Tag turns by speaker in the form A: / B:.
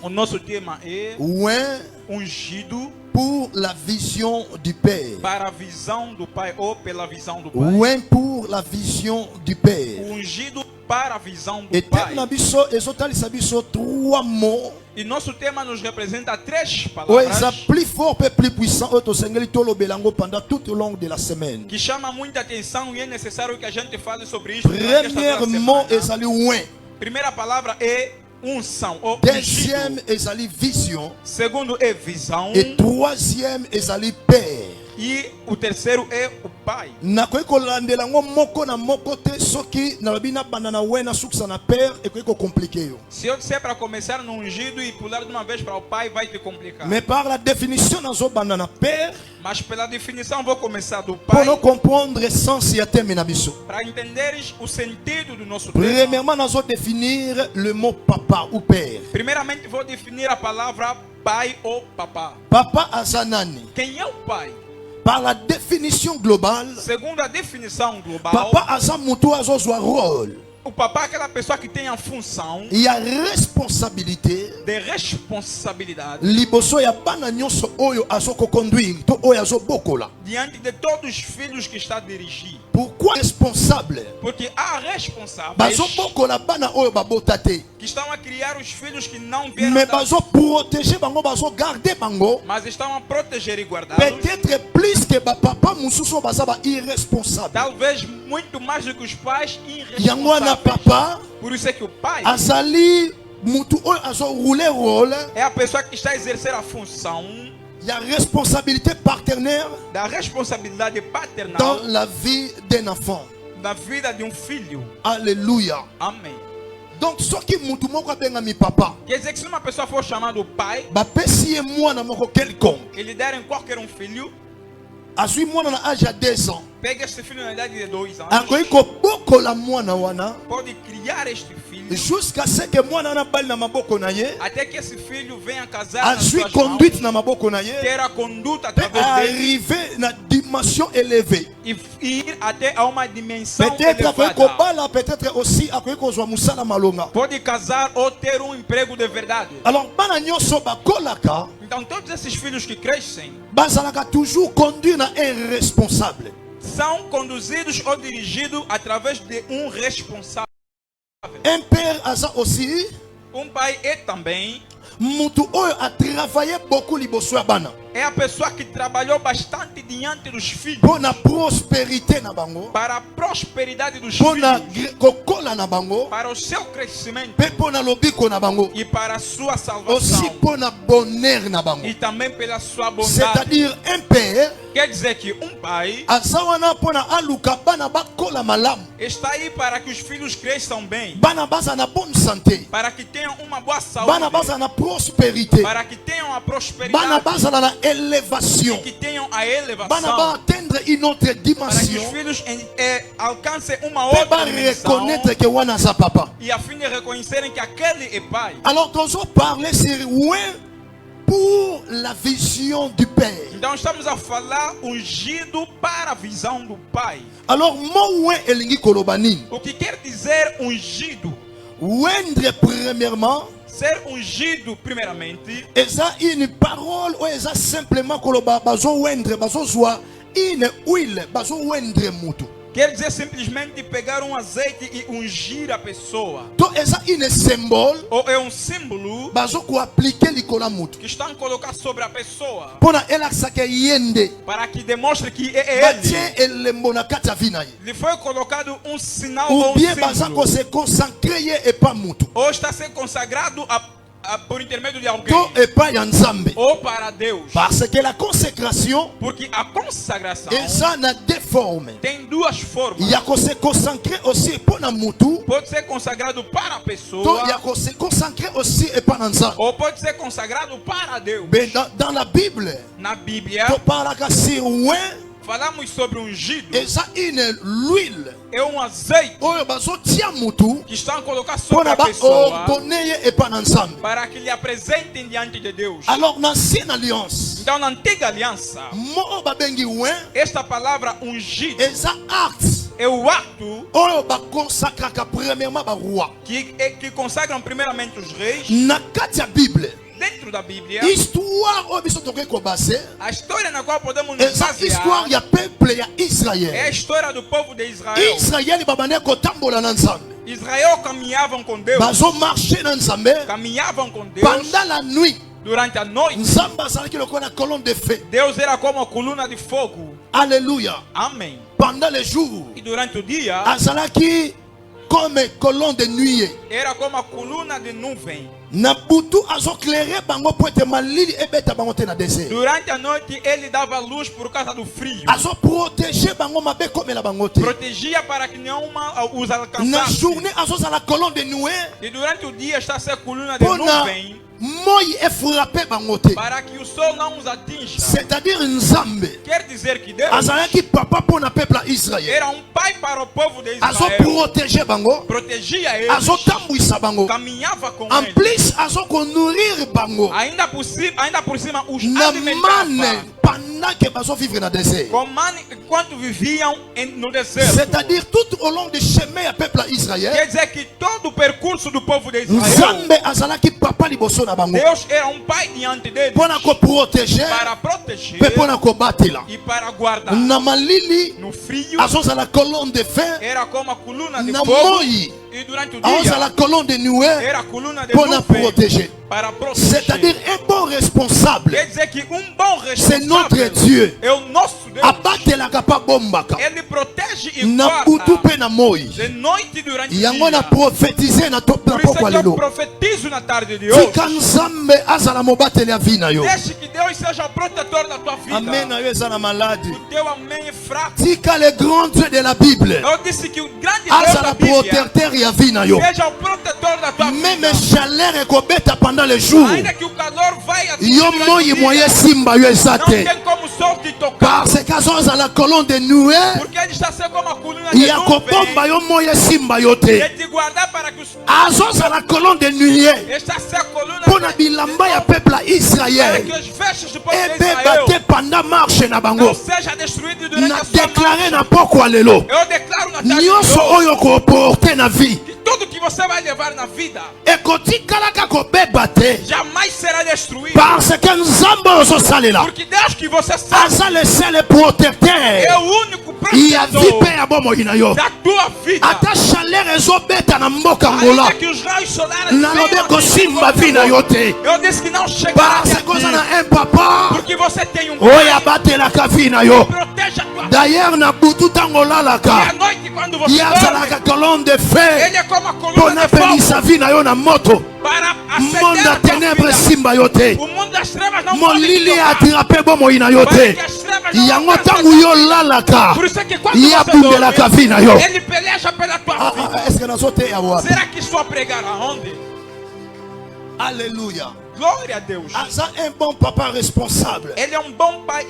A: O nosso tema é ungido
B: pour la vision du Père.
A: para a visão do Pai ou pela visão do Pai.
B: Ouin pour la vision du Père.
A: Ungido para a visão do
B: Et
A: Pai.
B: trois mots.
A: E nosso tema nos representa três
B: Ou est
A: palavras
B: plus fort, plus puissant, pendant tout au long de la semaine.
A: que chamam muita atenção e é necessário que a gente fale sobre isso. durante esta
B: Premièrement,
A: semana.
B: ouin.
A: Primeira palavra é unção ou
B: Deuxième,
A: ungido.
B: vision.
A: Segundo é visão.
B: Et troisième, Père.
A: E o terceiro é o Pai.
B: Nakoki kolandela ngo moko na moko te soki nalobi na banda na wena sukisa na père ekoki komplike yo.
A: Se eu disser para começar no ungido e pular de uma vez para o Pai, vai te complicar.
B: Mais par la définition nazo banda na père
A: Mas pela definição vou começar do
B: pour
A: Pai
B: nous comprendre essence ya teme na biso.
A: para entenderes o sentido do nosso tema.
B: Premièrement nazo définir le mot papa ou père.
A: Primeiramente vou definir a palavra pai ou papá.
B: Papa azanani.
A: Quem é o pai?
B: Par la définition globale,
A: Segundo a definição global,
B: papa azamutu azozwa rôle.
A: o papá é aquela pessoa que tem a função
B: Il y a responsabilité
A: de responsabilidade
B: liboso ya bana nyonso oyo azoko conduire to oyo azobokola.
A: diante de todos os filhos que está a dirigir.
B: Pourquoi responsable?
A: Porque há responsáveis
B: Bazobokola bana oyo babota te.
A: que estão a criar os filhos que não vieram
B: Mais
A: da...
B: bazo protéger bango, bazo garder bango.
A: mas estão a proteger e guardá-los.
B: Peut-être plus que ba papa mususu bazaba irresponsable.
A: Talvez muito mais do que os pais
B: Yango na
A: irresponsáveis.
B: papa
A: Por isso é que o pai
B: azali mutu oyo azo rouler rôle
A: é a pessoa que está a exercer a função
B: ya responsabilité partenaire
A: da responsabilidade paternal
B: dans la vie d'un enfant.
A: na vida de um filho.
B: Alléluia.
A: Amém.
B: Donc soki mutu moko abenga mi papa,
A: Quer dizer que se uma pessoa for chamada pai,
B: bapesi ye mwana moko quelconque.
A: ele der em qualquer filho,
B: Azui mwana na âge ya 2 ans.
A: pega este filho na idade de 2 anos,
B: Akoki kobokola mwana wana
A: pode criar este filho
B: jusqu'à ce que mwana wana bali na maboko na ye,
A: até que esse filho venha casar nas
B: azui
A: suas
B: conduite
A: mãos,
B: na maboko na ye,
A: ter a conduta
B: pe
A: através dele
B: arriver na dimension élevée.
A: e ir até a uma dimensão
B: Peut-être akoki
A: elevada.
B: kobala, peut-être aussi akoki kozwa musala malonga.
A: Pode casar ou ter um emprego de verdade.
B: Alors bana nyonso bakolaka
A: Então todos esses filhos que crescem
B: bazalaka toujours conduit na un responsable.
A: são conduzidos ou dirigidos através de um responsável.
B: Un père aza aussi
A: Um pai é também
B: mutu oyo a travaillé beaucoup liboso ya bana
A: é a pessoa que trabalhou bastante diante dos filhos
B: pour na prospérité na bango,
A: para a prosperidade dos
B: pour na
A: filhos,
B: kokola na bango,
A: para o seu crescimento
B: pe pour na lobiko na bango,
A: e para a sua
B: aussi
A: salvação
B: pour na bonheur na bango.
A: e também pela sua bondade.
B: C'est-à-dire un père
A: Quer dizer que um pai
B: aza wana pour na aluka bana bakola malamu,
A: está aí para que os filhos cresçam bem,
B: bana baza na bonne santé,
A: para que tenham uma boa
B: bana
A: saúde,
B: baza na prospérité,
A: para que tenham a
B: bana
A: prosperidade
B: baza na élévation,
A: e que tenham a
B: bana
A: elevação,
B: ba atteindre une autre
A: para que os
B: dimension,
A: filhos alcancem uma
B: pe ba
A: outra dimensão
B: reconnaître que wana aza papa.
A: e a fim de reconhecerem que aquele é pai.
B: Alors nous allons parler sur ouin pour la vision du Père.
A: Então estamos a falar ungido para a visão do pai.
B: Alors mon ouin elingi kolobanin.
A: O que quer dizer ungido?
B: Ouendre premièrement,
A: Ser ungido primeiramente
B: eza une parole ou eza simplement koloba bazo ouendre bazo zwa une huile bazo ouendre mutu.
A: quer dizer simplesmente pegar um azeite e ungir a pessoa.
B: To eza une symbole
A: Ou é um símbolo
B: bazo ko appliquer likola mutu.
A: que estão a colocar sobre a pessoa
B: Pona elakisa ke yende
A: para que demonstre que é
B: batie
A: ele.
B: elembo na kati ya vie na ye.
A: Lhe foi colocado um sinal ou
B: Ou
A: um
B: bien baza
A: símbolo.
B: ko se consacrer ye et pas mutu.
A: Ou está a ser consagrado por intermédio de alguém.
B: To et pas ya nzambe.
A: Ou para Deus.
B: Parce que la consécration
A: Porque a consagração
B: eza na deux formes.
A: tem duas formas.
B: Il y a qu'on se consacrer aussi pour na mutu,
A: Pode ser consagrado para a
B: to
A: pessoa.
B: il y a qu'on se consacrer aussi et pas na nzambe.
A: Ou pode ser consagrado para Deus.
B: Mais dans la Bible,
A: Na Bíblia,
B: to parla ka sur ouin,
A: falamos sobre ungido.
B: eza une l'huile.
A: É um azeite
B: Oyo bazo tia mutu,
A: que estão a colocar
B: pour
A: sobre
B: na
A: a
B: ba
A: pessoa
B: ordonner et pas na nzambe.
A: para que lhe apresentem diante de Deus.
B: Alors na ancienne alliance,
A: Então, na antiga aliança,
B: mo babengi ouin,
A: esta palavra ungido
B: eza acte
A: é o ato
B: oyo bakonsakraka premièrement baroi.
A: que consagram primeiramente os reis.
B: Na kati ya Bible,
A: Dentro da Bíblia,
B: histoire oyo biso tokoki kobase
A: a história na qual podemos nos
B: eza histoire
A: basear
B: ya peuple ya
A: é a
B: Israel.
A: história do povo de Israel.
B: Israel babandaki kotambola na Nzambe,
A: Israel caminhavam com Deus,
B: bazomarche na Nzambe
A: caminhavam com Deus
B: pendant la nuit.
A: durante a noite.
B: Nzambe azalaki lokola colonne de feu.
A: Deus era como a coluna de fogo.
B: Alléluia.
A: Amém.
B: Pendant le jour,
A: E durante o dia,
B: azalaki comme colonne de nuit.
A: era como a coluna de nuvem.
B: Na butu azoclairer bango po ete malili ebeta bango te na désert.
A: Durante a noite, ele dava luz por causa do frio.
B: Azoprotéger bango mabe komela bango te.
A: Protegia para que nenhuma os
B: Na
A: alcançasse.
B: journée azozala colonne de nuit
A: E durante o dia está a ser coluna de
B: pona
A: nuvem
B: moi efrappé bango te.
A: para que o sol não os atinja.
B: C'est-à-dire Nzambe
A: Quer dizer que Deus
B: azalaki papa pona peuple ya Israël.
A: era pai para o povo de Israel.
B: Azoprotéger bango,
A: Protegia eles,
B: azotambwisa bango.
A: caminhava com
B: En
A: eles.
B: plus azokonourrir bango
A: Ainda por cima os
B: na
A: alimentava
B: mane pendant que bazovivre na désert.
A: com mane enquanto viviam no deserto.
B: C'est-à-dire tout au long du chemin ya peuple ya Israël,
A: Quer dizer que todo o percurso do povo de Israel,
B: Nzambe azalaki papa liboso na bango
A: Deus era pai diante deles
B: mpona koprotéger
A: para proteger
B: mpe mpona kobatela.
A: e para guardar.
B: Na malili
A: No frio
B: azozala colonne de feu,
A: era como a coluna de
B: na
A: fogo
B: moi
A: e durante o
B: azozala
A: dia
B: colonne de nuée
A: era a coluna de
B: mpona
A: nuvem
B: protéger.
A: para proteger.
B: C'est-à-dire un bon responsable,
A: Quer dizer que bom
B: c'est notre
A: responsável
B: Dieu.
A: é o nosso Deus.
B: Abatelaka pa bombaka
A: Ele protege e
B: na butu
A: guarda
B: mpe na moi.
A: de noite e durante o
B: Yango na
A: dia.
B: prophétiser na
A: Por isso
B: poko
A: é que eu
B: lelo.
A: profetizo na tarde de hoje.
B: Tika Nzambe azala mobateli ya vi na yo.
A: Deixe que Deus seja o protetor da tua vida.
B: Amen na yo eza na maladi.
A: O teu amém é fraco.
B: Tika le grand Dieu de la Bible
A: Eu disse que o grande Deus da
B: azala
A: Bíblia
B: protecteur ya vi na yo.
A: seja o protetor da tua
B: Même
A: vida.
B: chaleur ekobeta pendant le jour,
A: Ainda que o calor vai atingir
B: yo
A: durante
B: moi
A: o
B: moye
A: dia,
B: simba yo eza
A: não
B: te.
A: tem como o sol te tocar.
B: Parce que azozala colonne de nuée
A: Porque ele está sendo como a coluna de
B: ya kobomba
A: nuvem
B: yo moye simba yo
A: e
B: te.
A: te guardar para que os
B: Azozala colonne de nuée
A: esta seja a coluna
B: mpona bilamba ya peuple ya
A: para
B: Israël
A: que os vestes do povo de
B: ebeba
A: Israel
B: te pendant marche na bango.
A: não seja destruído durante
B: Na
A: a sua
B: déclaré na
A: marcha.
B: poko ya lelo
A: Eu declaro na tarde de
B: nyonso
A: hoje
B: oyo koporte na vie
A: que tudo que você vai levar na vida
B: ekotikalaka kobeba te,
A: jamais será destruído.
B: parce que Nzambe ozosalela
A: Porque Deus que você sabe
B: aza le seul protecteur
A: é o único
B: ya vi
A: protetor
B: mpe ya bomoi na yo.
A: da tua vida.
B: Ata chaleur ezobeta na mboka ngola
A: Ainda que os raios solares
B: nalobi
A: venham
B: kosimba
A: atingir
B: vi na yo te,
A: eu disse que não chegará
B: parce
A: até
B: que oza
A: ti.
B: na un papa
A: Porque você tem um
B: oyo
A: pai
B: abatelaka vi na yo.
A: que protege a tua vida.
B: D'ailleurs na butu ntango
A: E à
B: olalaka
A: noite quando você
B: ye azalaka colonne de feu
A: ele é como a coluna
B: mpona
A: de fogo
B: apelisa vi na yo na moto.
A: para
B: Monde
A: acender
B: ya
A: a tua
B: ténèbre
A: vida.
B: simba yo te,
A: O mundo das trevas não pode te
B: molili
A: tocar.
B: atrape bomoi na yo
A: Para
B: te.
A: que as trevas não
B: Yango
A: alcancem
B: ntango yo olalaka
A: Por isso é que quando
B: ye
A: você
B: abundelaka
A: dorme,
B: vi na yo.
A: ele peleja pela tua vida.
B: Est-ce que nazoteya wapi?
A: Será que só pregar aonde?
B: Alléluia.
A: Glória a Deus.
B: Aza un bon papa responsable.
A: Ele é um bom pai